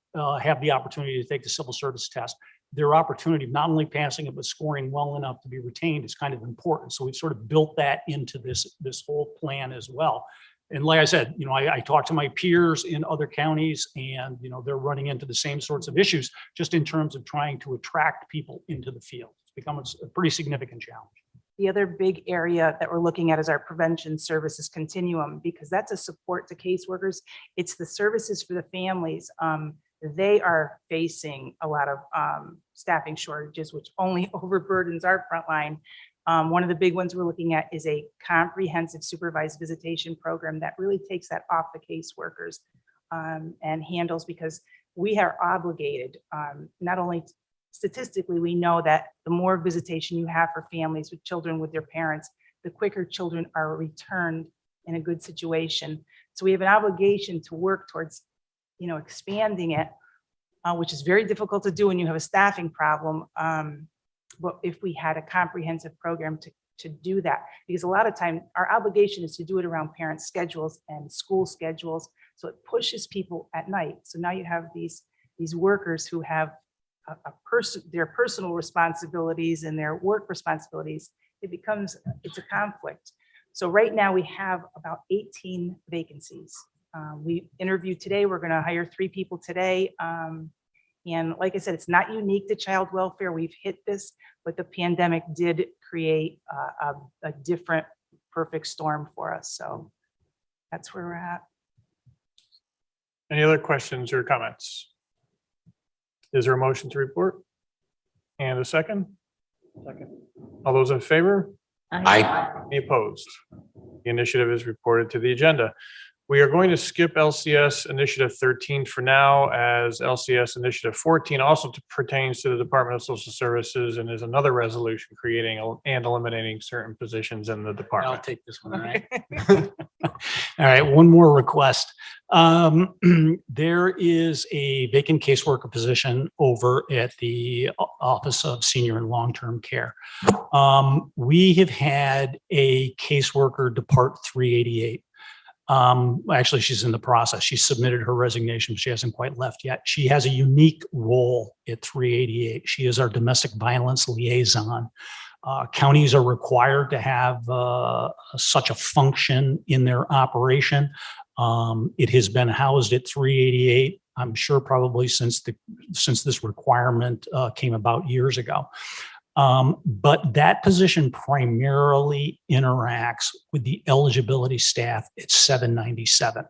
have the opportunity to take the civil service test, their opportunity of not only passing it, but scoring well enough to be retained is kind of important. So we've sort of built that into this whole plan as well. And like I said, I talk to my peers in other counties, and, they're running into the same sorts of issues, just in terms of trying to attract people into the field. It's become a pretty significant challenge. The other big area that we're looking at is our prevention services continuum, because that's a support to caseworkers. It's the services for the families. They are facing a lot of staffing shortages, which only overburdens our frontline. One of the big ones we're looking at is a comprehensive supervised visitation program that really takes that off the caseworkers and handles, because we are obligated, not only statistically, we know that the more visitation you have for families with children with their parents, the quicker children are returned in a good situation. So we have an obligation to work towards, expanding it, which is very difficult to do when you have a staffing problem. But if we had a comprehensive program to do that, because a lot of time our obligation is to do it around parent schedules and school schedules. So it pushes people at night. So now you have these workers who have their personal responsibilities and their work responsibilities. It's a conflict. So right now we have about 18 vacancies. We interviewed today. We're going to hire 3 people today. And like I said, it's not unique to child welfare. We've hit this, but the pandemic did create a different perfect storm for us. So that's where we're at. Any other questions or comments? Is there a motion to report? And a second? Second. All those in favor? Aye. Any opposed? The initiative is reported to the agenda. We are going to skip LCS Initiative 13 for now, as LCS Initiative 14 also pertains to the Department of Social Services and is another resolution creating and eliminating certain positions in the I'll department. take this one, all right? All right, one more request. There is a vacant caseworker position over at the Office of Senior and Long-Term Care. We have had a caseworker depart 388. Actually, she's in the process. She submitted her resignation. She hasn't quite left yet. She has a unique role at 388. She is our domestic violence liaison. Counties are required to have such a function in their operation. It has been housed at 388, I'm sure probably since this requirement came about years ago. But that position primarily interacts with the eligibility staff at 797.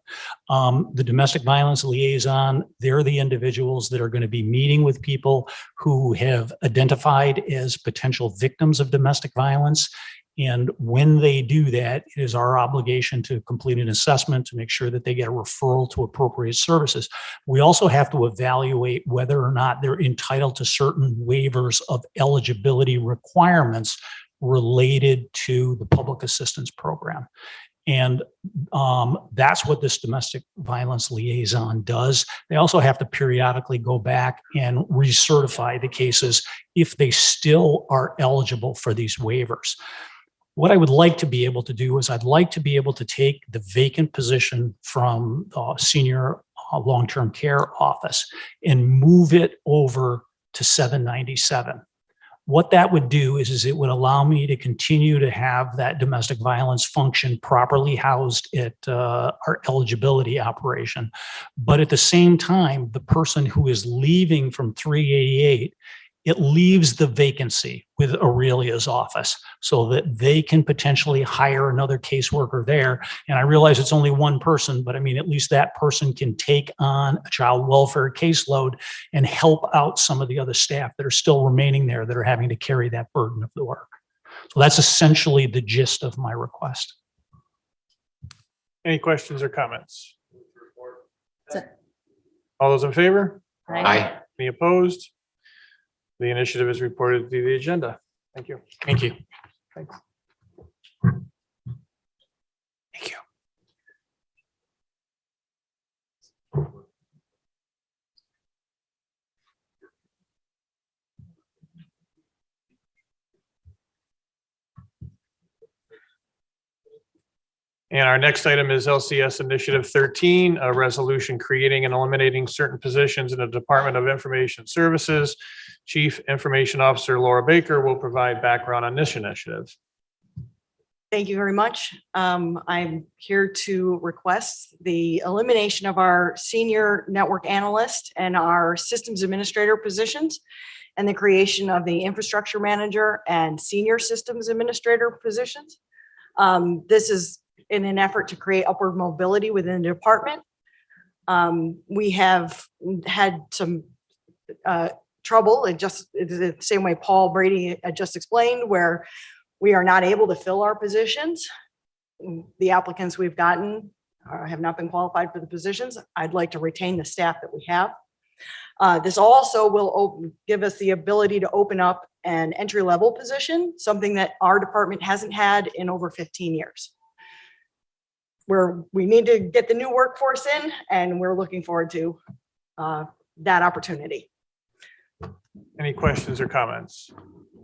The domestic violence liaison, they're the individuals that are going to be meeting with people who have identified as potential victims of domestic violence. And when they do that, it is our obligation to complete an assessment to make sure that they get a referral to appropriate services. We also have to evaluate whether or not they're entitled to certain waivers of eligibility requirements related to the public assistance program. And that's what this domestic violence liaison does. They also have to periodically go back and recertify the cases if they still are eligible for these waivers. What I would like to be able to do is I'd like to be able to take the vacant position from senior long-term care office and move it over to 797. What that would do is it would allow me to continue to have that domestic violence function properly housed at our eligibility operation. But at the same time, the person who is leaving from 388, it leaves the vacancy with Aurelia's office so that they can potentially hire another caseworker there. And I realize it's only one person, but I mean, at least that person can take on a child welfare caseload and help out some of the other staff that are still remaining there that are having to carry that burden of the work. So that's essentially the gist of my request. Any questions or comments? That's it. All those in favor? Aye. Any opposed? The initiative is reported to the agenda. Thank you. Thank you. Thank you. And our next item is LCS Initiative 13, a resolution creating and eliminating certain positions in the Department of Information Services. Chief Information Officer Laura Baker will provide background on this initiative. Thank you very much. I'm here to request the elimination of our senior network analyst and our systems administrator positions and the creation of the infrastructure manager and senior systems administrator positions. This is in an effort to create upward mobility within the department. We have had some trouble. It's the same way Paul Brady had just explained, where we are not able to fill our positions. The applicants we've gotten have not been qualified for the positions. I'd like to retain the staff that we have. This also will give us the ability to open up an entry-level position, something that our department hasn't had in over 15 years. Where we need to get the new workforce in, and we're looking forward to that opportunity. Any questions or comments?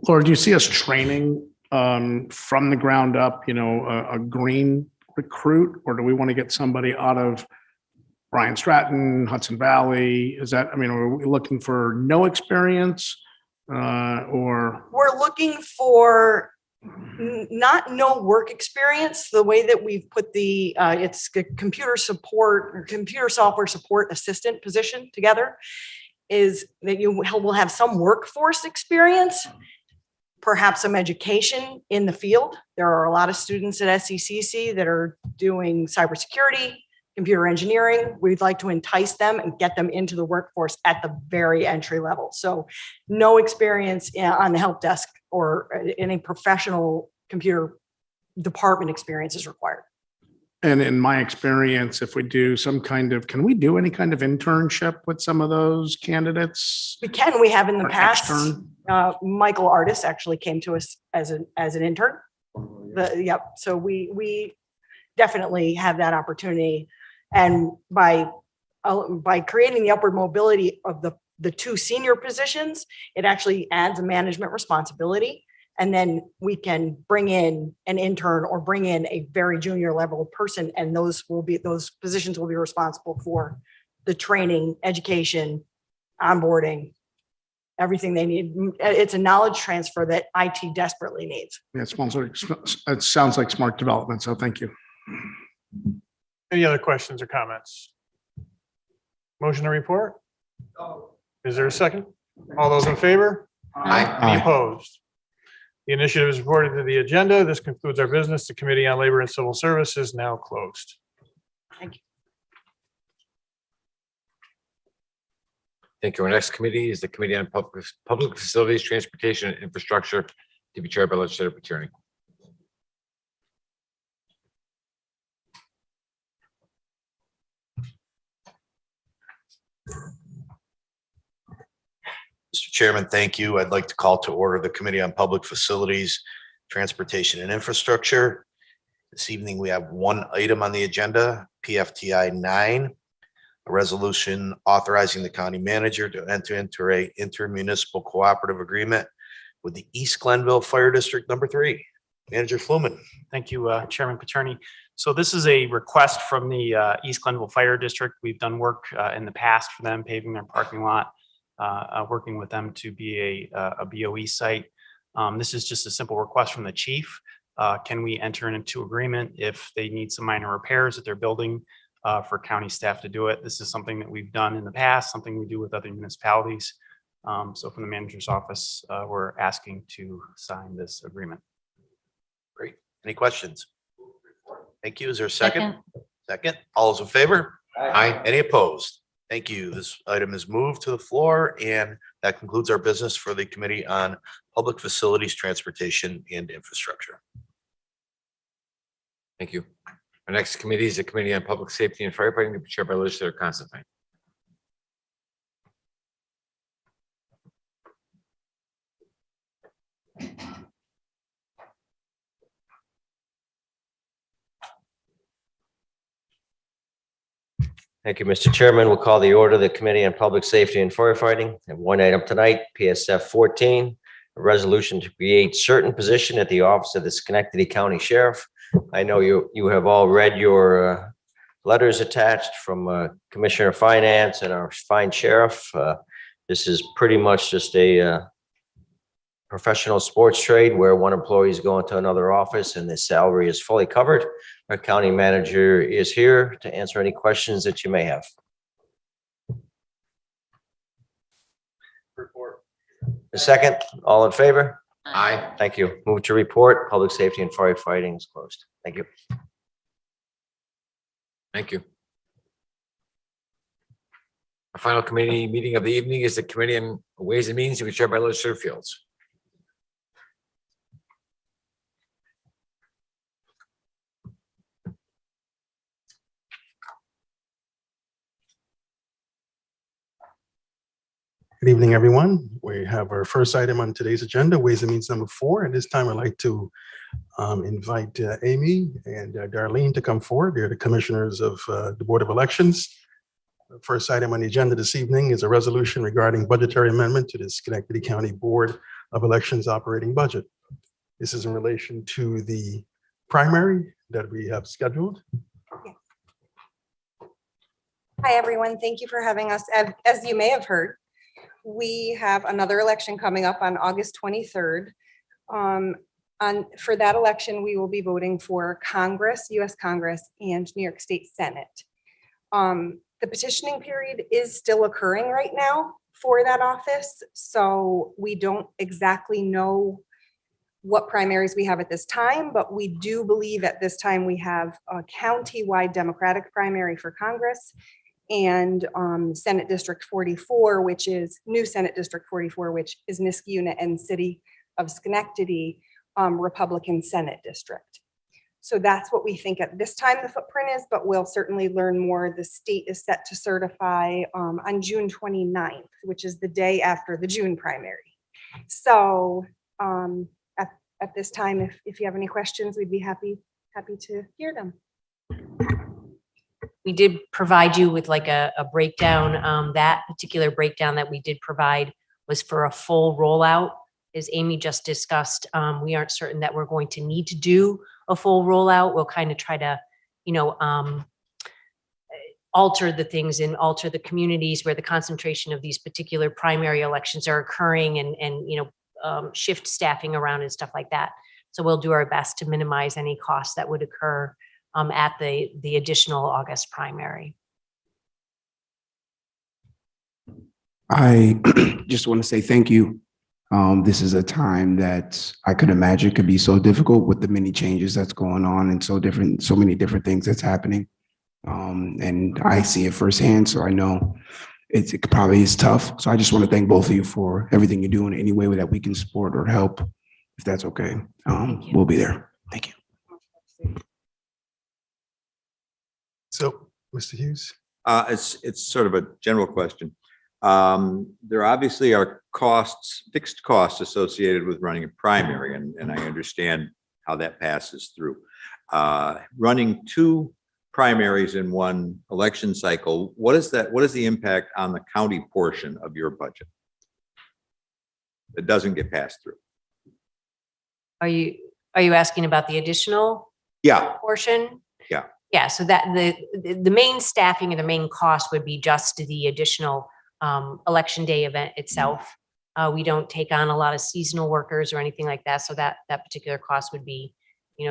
Laura, do you see us training from the ground up, a green recruit, or do we want to get somebody out of Bryan Stratton, Hudson Valley? Are we looking for no experience or? We're looking for not no work experience. The way that we've put it's a computer support or computer software support assistant position together is that you will have some workforce experience, perhaps some education in the field. There are a lot of students at SECC that are doing cybersecurity, computer engineering. We'd like to entice them and get them into the workforce at the very entry level. So no experience on the help desk or any professional computer department experience is required. And in my experience, if we do can we do any kind of internship with some of those candidates? We can. We have in the Or past. extern? Michael Artis actually came to us as an intern. Yep. So we definitely have that opportunity. And by creating the upward mobility of the two senior positions, it actually adds a management responsibility. And then we can bring in an intern or bring in a very junior level person, and those positions will be responsible for the training, education, onboarding, everything they need. It's a knowledge transfer that IT desperately needs. Yeah, it sounds like smart development. So thank you. Any other questions or comments? Motion to report? Is there a second? All those in favor? Any opposed? The initiative is reported to the agenda. This concludes our business. The Committee on Labor and Civil Services now closed. Thank you. Thank you. Our next committee is the Committee on Public Facilities, Transportation, and Infrastructure, to be chaired by Legislator Paterni. Mr. Chairman, thank you. I'd like to call to order the Committee on Public Facilities, Transportation, and Infrastructure. This evening, we have one item on the agenda, PFTI 9, a resolution authorizing the county manager to enter into an intermunicipal cooperative agreement with the East Glenville Fire District Number 3. Manager Fluman. Thank you, Chairman Paterni. So this is a request from the East Glenville Fire District. We've done work in the past for them, paving their parking lot, working with them to be a BOE site. This is just a simple request from the chief. Can we enter into agreement if they need some minor repairs at their building for county staff to do it? This is something that we've done in the past, something we do with other municipalities. So from the manager's office, we're asking to sign this agreement. Great. Any questions? Thank you. Is there a second? Second. All those in favor? Aye. Any opposed? Thank you. This item is moved to the floor, and that concludes our business for the Committee on Public Facilities, Transportation, and Infrastructure. Thank you. Our next committee is the Committee on Public Safety and Firefighting, to be chaired by Legislator Constantine. Thank you, Mr. Chairman. We'll call the order of the Committee on Public Safety and Firefighting. I have one item tonight, PSF 14, a resolution to create certain position at the office of the Schenectady County Sheriff. I know you have all read your letters attached from Commissioner of Finance and our fine sheriff. This is pretty much just a professional sports trade where one employee is going to another office and the salary is fully covered. Our county manager is here to answer any questions that you may have. Report. A second, all in favor? Aye. Thank you. Move to report. Public safety and firefighting is closed. Thank you. Thank you. Our final committee meeting of the evening is the Committee on Ways and Means, to be chaired by Legislator Fields. Good evening, everyone. We have our first item on today's agenda, Ways and Means number 4. And this time I'd like to invite Amy and Darlene to come forward. They're the commissioners of the Board of Elections. The first item on the agenda this evening is a resolution regarding budgetary amendment to the Schenectady County Board of Elections operating budget. This is in relation to the primary that we have scheduled. Hi, everyone. Thank you for having us. As you may have heard, we have another election coming up on August 23rd. For that election, we will be voting for Congress, US Congress, and New York State Senate. The petitioning period is still occurring right now for that office, so we don't exactly know what primaries we have at this time, but we do believe at this time we have a county-wide Democratic primary for Congress and Senate District 44, which is new Senate District 44, which is Niskayuna and City of Schenectady Republican Senate District. So that's what we think at this time the footprint is, but we'll certainly learn more. The state is set to certify on June 29th, which is the day after the June primary. So at this time, if you have any questions, we'd be happy to hear them. We did provide you with like a breakdown. That particular breakdown that we did provide was for a full rollout. As Amy just discussed, we aren't certain that we're going to need to do a full rollout. We'll kind of try to, alter the things and alter the communities where the concentration of these particular primary elections are occurring and shift staffing around and stuff like that. So we'll do our best to minimize any costs that would occur at the additional August primary. I just want to say thank you. This is a time that I could imagine could be so difficult with the many changes that's going on and so many different things that's happening. And I see it firsthand, so I know it probably is tough. So I just want to thank both of you for everything you do in any way that we can support or help, if that's okay. We'll be there. Thank you. So, Mr. Hughes. It's sort of a general question. There obviously are fixed costs associated with running a primary, and I understand how that passes through. Running two primaries in one election cycle, what is the impact on the county portion of your budget that doesn't get passed through? Are you asking about the additional portion? Yeah. Yeah, so that the main staffing and the main cost would be just the additional election day event itself. We don't take on a lot of seasonal workers or anything like that, so that particular cost would be,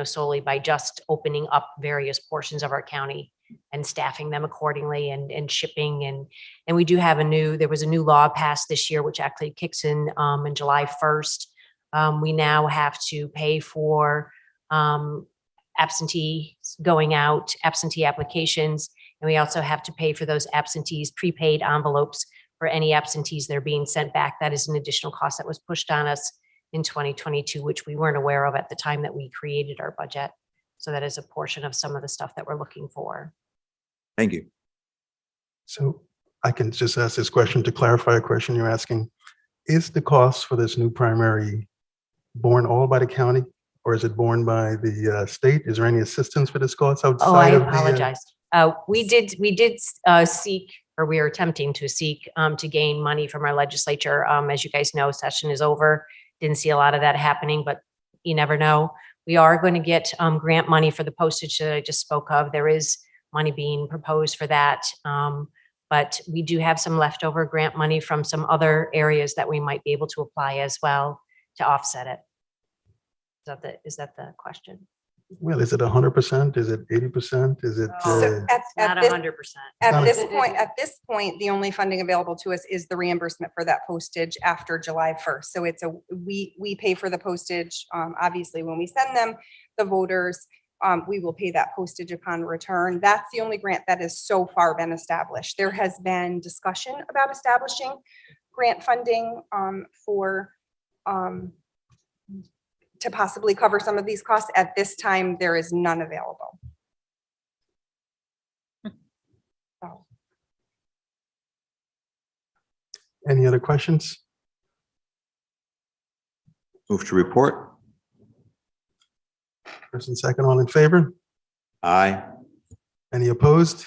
solely by just opening up various portions of our county and staffing them accordingly and shipping and we do have there was a new law passed this year, which actually kicks in July 1st. We now have to pay for absentee going out, absentee applications, and we also have to pay for those absentees prepaid envelopes for any absentees that are being sent back. That is an additional cost that was pushed on us in 2022, which we weren't aware of at the time that we created our budget. So that is a portion of some of the stuff that we're looking for. Thank you. So I can just ask this question to clarify a question you're asking. Is the cost for this new primary borne all by the county, or is it borne by the state? Is there any assistance for this cost outside Oh, I of the? apologize. We did seek, or we are attempting to seek to gain money from our legislature. As you guys know, session is over. Didn't see a lot of that happening, but you never know. We are going to get grant money for the postage that I just spoke of. There is money being proposed for that. But we do have some leftover grant money from some other areas that we might be able to apply as well to offset it. Is that the question? Well, is it 100%? Is it 80%? Is it? Not 100%. At this point, the only funding available to us is the reimbursement for that postage after July 1st. So we pay for the postage. Obviously, when we send them, the voters, we will pay that postage upon return. That's the only grant that has so far been established. There has been discussion about establishing grant funding to possibly cover some of these costs. At this time, there is none available. Any other questions? Move to report. First and second, all in favor? Aye. Any opposed?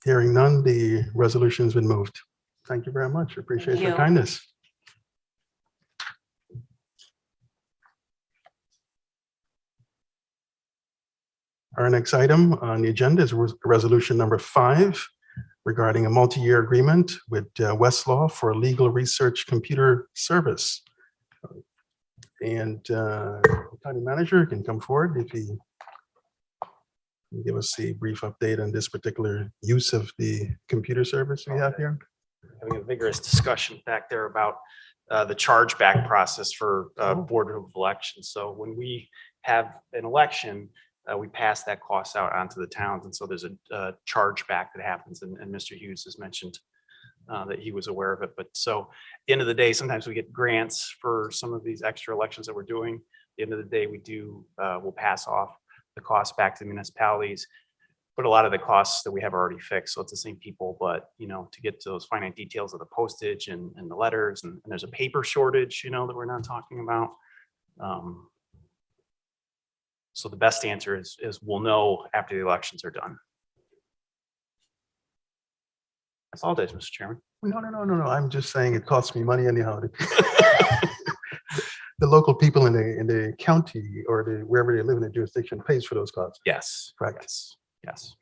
Hearing none, the resolution's been moved. Thank you very much. Appreciate your kindness. Our next item on the agenda is resolution number 5 regarding a multi-year agreement with Westlaw for a legal research computer service. And county manager can come forward if he can give us a brief update on this particular use of the computer service we have here. Having a vigorous discussion back there about the chargeback process for Board of Elections. So when we have an election, we pass that cost out onto the towns. And so there's a chargeback that happens. And Mr. Hughes has mentioned that he was aware of it. But so at the end of the day, sometimes we get grants for some of these extra elections that we're doing. At the end of the day, we'll pass off the cost back to the municipalities. But a lot of the costs that we have are already fixed. So it's the same people, but to get to those finite details of the postage and the letters, and there's a paper shortage, that we're not talking about. So the best answer is we'll know after the elections are done. That's all it is, Mr. Chairman. No. I'm just saying it costs me money anyhow. The local people in the county or wherever they live in the jurisdiction pays for those costs. Yes. Correct. Yes.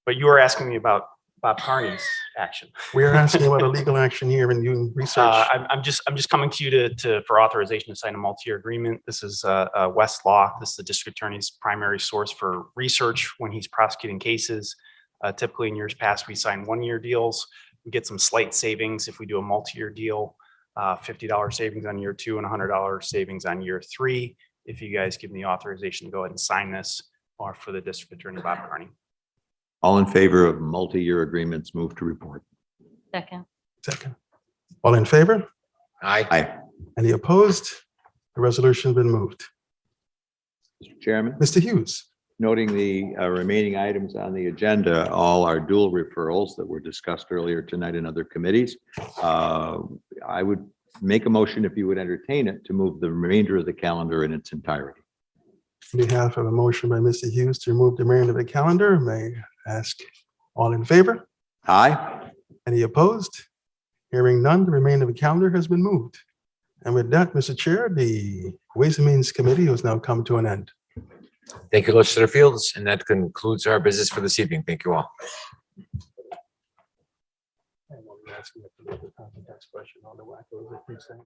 But you were asking me about Bob Carney's action. We're asking about a legal action here and doing research. I'm just coming to you for authorization to sign a multi-year agreement. This is Westlaw. This is the district attorney's primary source for research when he's prosecuting cases. Typically in years past, we sign 1-year deals. We get some slight savings if we do a multi-year deal, $50 savings on year 2 and $100 savings on year 3. If you guys give me authorization to go ahead and sign this, or for the district attorney, Bob Carney. All in favor of multi-year agreements, move to report. Second. All in favor? Aye. Any opposed? The resolution's been moved. Mr. Chairman, Mr. Hughes. noting the remaining items on the agenda, all are dual referrals that were discussed earlier tonight in other committees. I would make a motion, if you would entertain it, to move the remainder of the calendar in its entirety. On behalf of a motion by Mr. Hughes to remove the remainder of the calendar, may I ask all in favor? Aye. Any opposed? Hearing none, the remainder of the calendar has been moved. And with that, Mr. Chair, the Ways and Means Committee has now come to an end. Thank you, Legislator Fields, and that concludes our business for this evening. Thank you all. And we'll be asking the question on the wacko, as they keep saying.